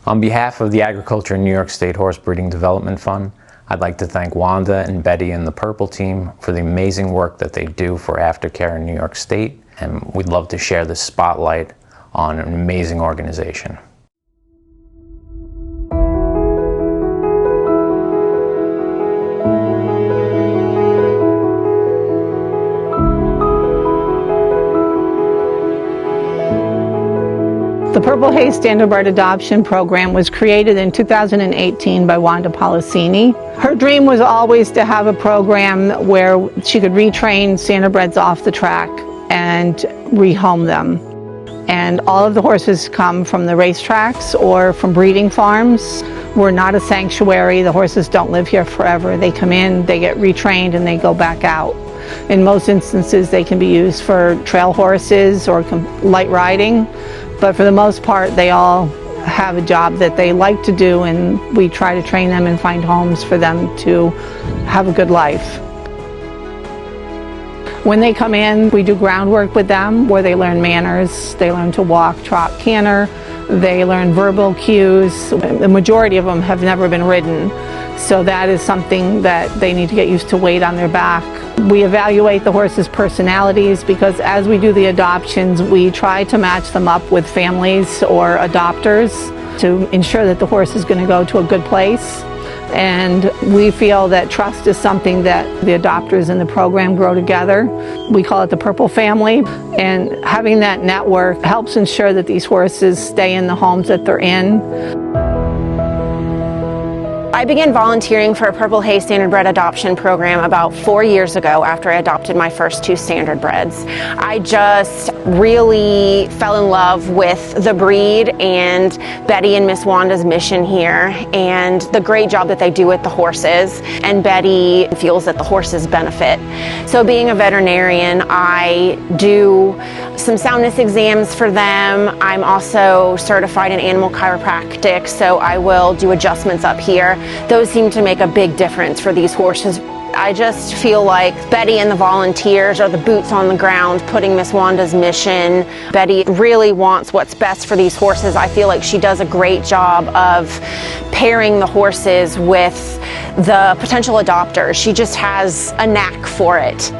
On behalf of the Agriculture New York State Horse Breeding Development Fund, I'd like to thank Wanda and Betty and the Purple team for the amazing work that they do for aftercare in New York State, and we'd love to share this spotlight on an amazing organization. The Purple Haze Standardbred adoption program was created in 2018 by Wanda Policini. Her dream was always to have a program where she could retrain standardbreds off the track and rehome them. And all of the horses come from the racetracks or from breeding farms. We're not a sanctuary. The horses don't live here forever. They come in, they get retrained, and they go back out. In most instances, they can be used for trail horses or light riding. But for the most part, they all have a job that they like to do, and we try to train them and find homes for them to have a good life. When they come in, we do groundwork with them where they learn manners, they learn to walk, trot, canter, they learn verbal cues. The majority of them have never been ridden, so that is something that they need to get used to, weight on their back. We evaluate the horses' personalities because as we do the adoptions, we try to match them up with families or adopters to ensure that the horse is going to go to a good place. And we feel that trust is something that the adopters in the program grow together. We call it the Purple Family, and having that network helps ensure that these horses stay in the homes that they're in. I began volunteering for a Purple Haze Standardbred adoption program about 4 years ago after I adopted my first 2 standardbreds. I just really fell in love with the breed and Betty and Miss Wanda's mission here and the great job that they do with the horses, and Betty feels that the horses benefit. So being a veterinarian, I do some soundness exams for them. I'm also certified in animal chiropractic, so I will do adjustments up here. Those seem to make a big difference for these horses. I just feel like Betty and the volunteers are the boots on the ground putting Miss Wanda's mission. Betty really wants what's best for these horses. I feel like she does a great job of pairing the horses with the potential adopters. She just has a knack for it.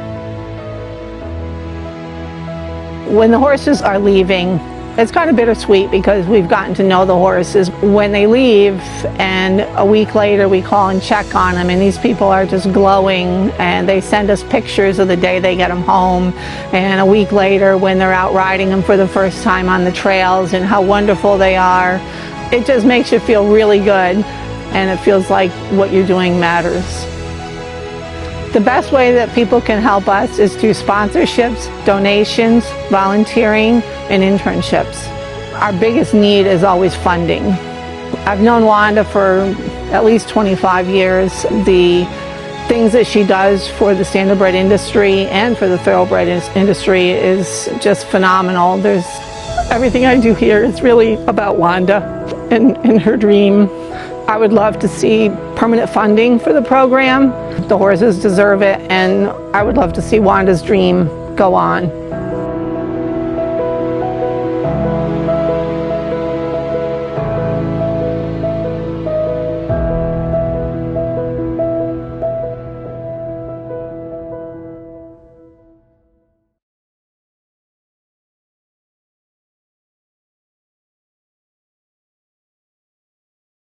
When the horses are leaving, it's kind of bittersweet because we've gotten to know the horses. When they leave and a week later we call and check on them, and these people are just glowing and they send us pictures of the day they get them home, and a week later when they're out riding them for the first time on the trails and how wonderful they are, it just makes you feel really good, and it feels like what you're doing matters. The best way that people can help us is through sponsorships, donations, volunteering, and internships. Our biggest need is always funding. I've known Wanda for at least 25 years. The things that she does for the standardbred industry and for the thoroughbred industry is just phenomenal. Everything I do here is really about Wanda and her dream. I would love to see permanent funding for the program. The horses deserve it, and I would love to see Wanda's dream go on.